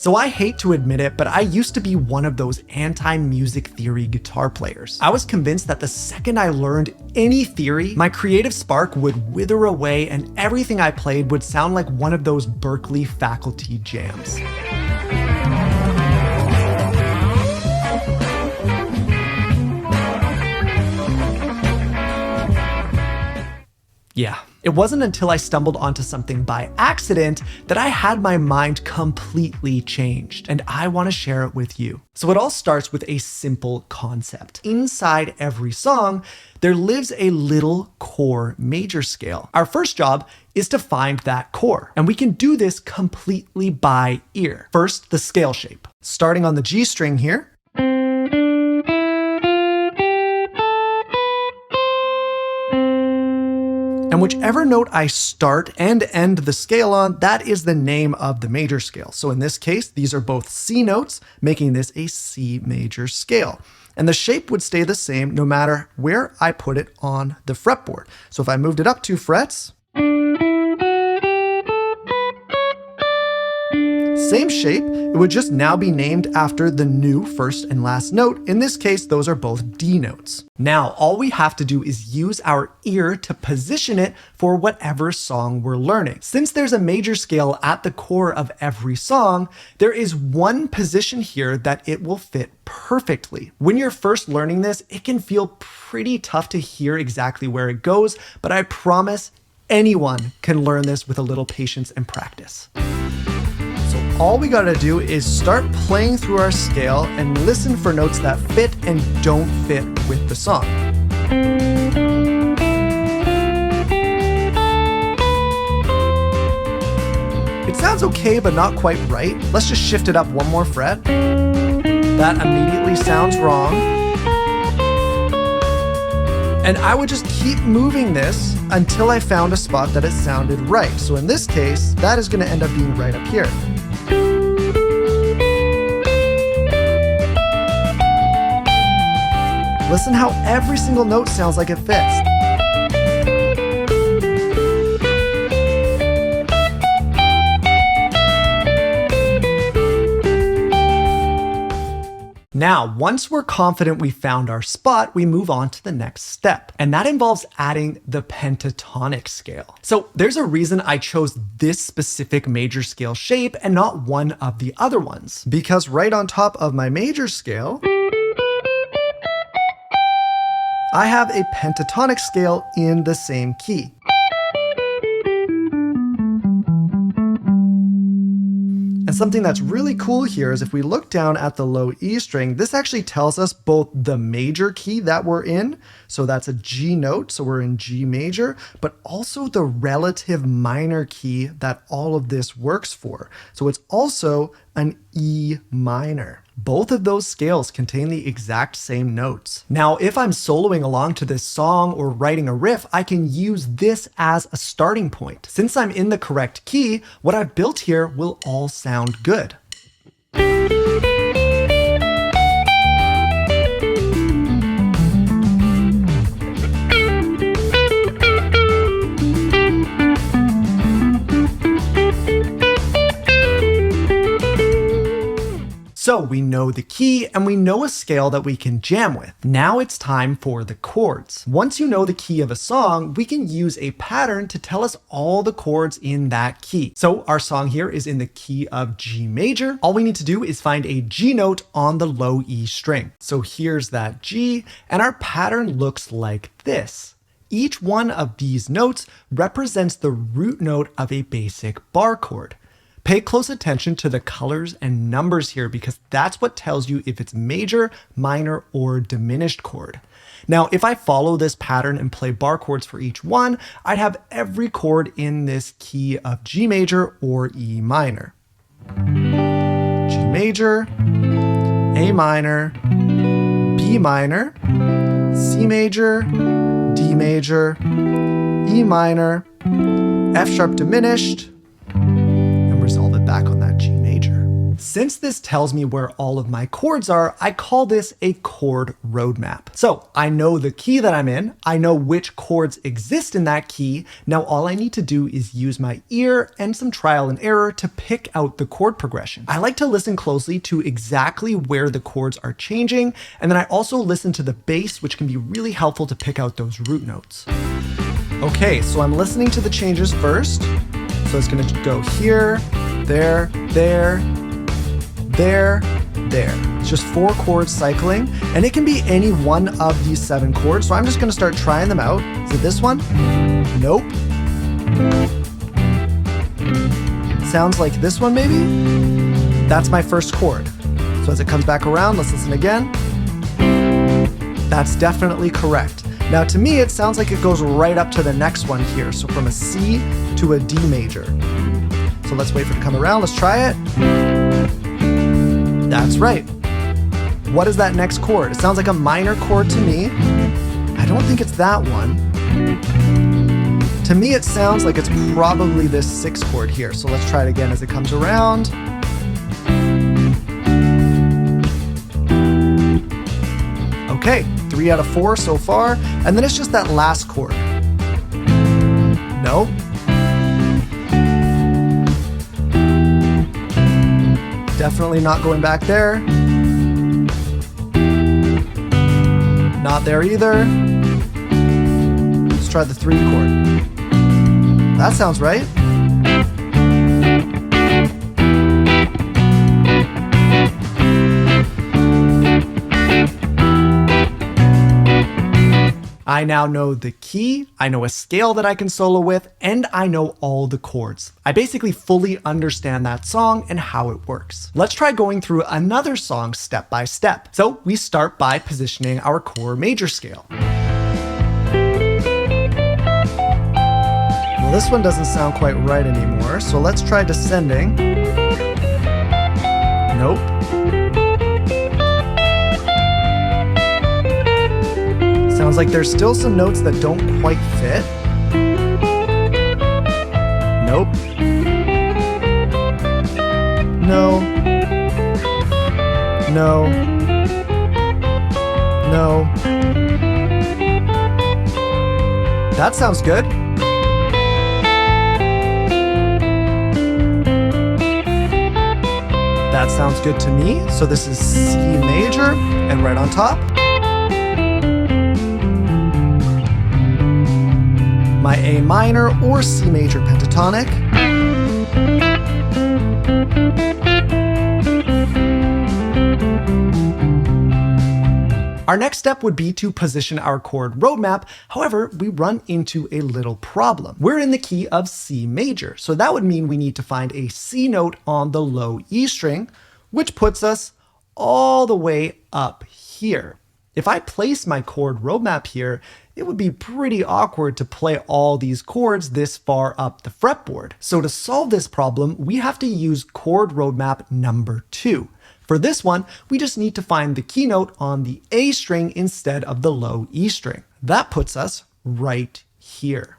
So I hate to admit it, but I used to be one of those anti-music theory guitar players. I was convinced that the second I learned any theory, my creative spark would wither away and everything I played would sound like one of those Berklee faculty jams. Yeah, it wasn't until I stumbled onto something by accident that I had my mind completely changed, and I want to share it with you. So it all starts with a simple concept. Inside every song, there lives a little core major scale. Our first job is to find that core, and we can do this completely by ear. First, the scale shape. Starting on the G string here, and whichever note I start and end the scale on, that is the name of the major scale. So in this case, these are both C notes, making this a C major scale. And the shape would stay the same no matter where I put it on the fretboard. So if I moved it up 2 frets, same shape, it would just now be named after the new first and last note. In this case, those are both D notes. Now, all we have to do is use our ear to position it for whatever song we're learning. Since there's a major scale at the core of every song, there is one position here that it will fit perfectly. When you're first learning this, it can feel pretty tough to hear exactly where it goes, but I promise anyone can learn this with a little patience and practice. All we gotta do is start playing through our scale and listen for notes that fit and don't fit with the song. It sounds okay, but not quite right. Let's just shift it up 1 more fret. That immediately sounds wrong. And I would just keep moving this until I found a spot that it sounded right. So in this case, that is gonna end up being right up here. Listen how every single note sounds like it fits. Now, once we're confident we found our spot, we move on to the next step, and that involves adding the pentatonic scale. So there's a reason I chose this specific major scale shape and not one of the other ones, because right on top of my major scale, I have a pentatonic scale in the same key. And something that's really cool here is if we look down at the low E string, this actually tells us both the major key that we're in, so that's a G note, so we're in G major, but also the relative minor key that all of this works for. So it's also an E minor. Both of those scales contain the exact same notes. Now, if I'm soloing along to this song or writing a riff, I can use this as a starting point. Since I'm in the correct key, what I've built here will all sound good. So we know the key and we know a scale that we can jam with. Now it's time for the chords. Once you know the key of a song, we can use a pattern to tell us all the chords in that key. So our song here is in the key of G major. All we need to do is find a G note on the low E string. So here's that G, and our pattern looks like this. Each one of these notes represents the root note of a basic bar chord. Pay close attention to the colors and numbers here because that's what tells you if it's major, minor, or diminished chord. Now, if I follow this pattern and play bar chords for each one, I'd have every chord in this key of G major or E minor. G major, A minor, B minor, C major, D major, E minor, F sharp diminished, resolve it back on that G major. Since this tells me where all of my chords are, I call this a chord roadmap. So I know the key that I'm in, I know which chords exist in that key. Now all I need to do is use my ear and some trial and error to pick out the chord progression. I like to listen closely to exactly where the chords are changing, and then I also listen to the bass, which can be really helpful to pick out those root notes. Okay, so I'm listening to the changes first. So it's gonna go here, there, there, there, there. It's just 4 chords cycling, and it can be any one of these 7 chords. So I'm just gonna start trying them out. Is it this one? Nope. Sounds like this one maybe? That's my first chord. So as it comes back around, let's listen again. That's definitely correct. Now to me, it sounds like it goes right up to the next one here. So from a C to a D major. So let's wait for it to come around. Let's try it. That's right. What is that next chord? It sounds like a minor chord to me. I don't think it's that one. To me, it sounds like it's probably this 6th chord here. So let's try it again as it comes around. Okay, 3 out of 4 so far. And then it's just that last chord. Nope. Definitely not going back there. Not there either. Let's try the 3 chord. That sounds right. I now know the key, I know a scale that I can solo with, and I know all the chords. I basically fully understand that song and how it works. Let's try going through another song step by step. So we start by positioning our chord major scale. Well, this one doesn't sound quite right anymore, so let's try descending. Nope. Sounds like there's still some notes that don't quite fit. Nope. No. No. No. That sounds good. That sounds good to me. So this is C major, and right on top, my A minor or C major pentatonic. Our next step would be to position our chord roadmap. However, we run into a little problem. We're in the key of C major, so that would mean we need to find a C note on the low E string, which puts us all the way up here. If I place my chord roadmap here, it would be pretty awkward to play all these chords this far up the fretboard. So to solve this problem, we have to use chord roadmap number 2. For this one, we just need to find the key note on the A string instead of the low E string. That puts us right here.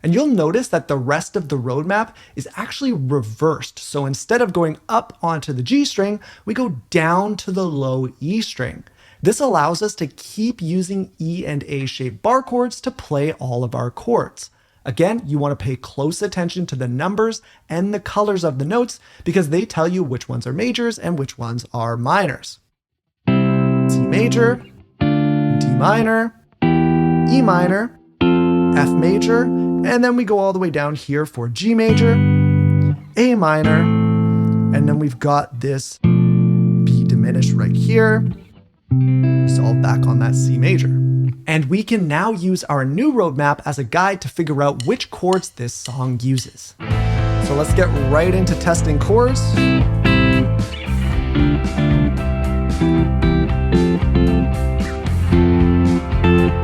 And you'll notice that the rest of the roadmap is actually reversed. So instead of going up onto the G string, we go down to the low E string. This allows us to keep using E and A shaped bar chords to play all of our chords. Again, you want to pay close attention to the numbers and the colors of the notes because they tell you which ones are majors and which ones are minors. C major, D minor, E minor, F major, and then we go all the way down here for G major, A minor, and then we've got this B diminished right here. So all back on that C major. And we can now use our new roadmap as a guide to figure out which chords this song uses. So let's get right into testing chords.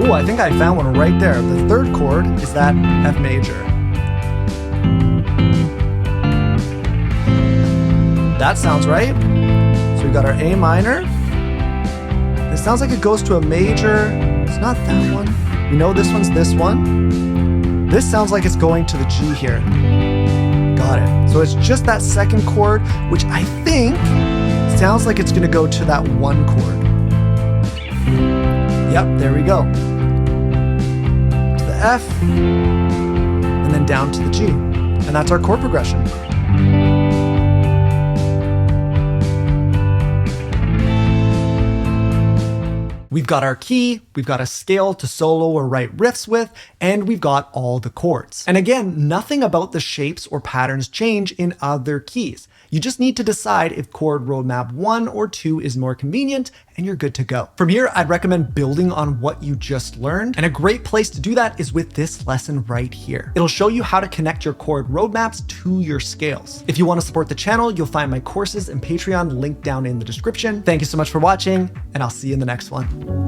Oh, I think I found one right there. The 3rd chord is that F major. That sounds right. So we got our A minor. It sounds like it goes to a major. It's not that one. We know this one's this one. This sounds like it's going to the G here. Got it. So it's just that 2nd chord, which I think sounds like it's gonna go to that one chord. Yep, there we go. To the F, and then down to the G. And that's our chord progression. We've got our key, we've got a scale to solo or write riffs with, and we've got all the chords. And again, nothing about the shapes or patterns change in other keys. You just need to decide if chord roadmap 1 or 2 is more convenient, and you're good to go. From here, I'd recommend building on what you just learned, and a great place to do that is with this lesson right here. It'll show you how to connect your chord roadmaps to your scales. If you want to support the channel, you'll find my courses and Patreon linked down in the description. Thank you so much for watching, and I'll see you in the next one.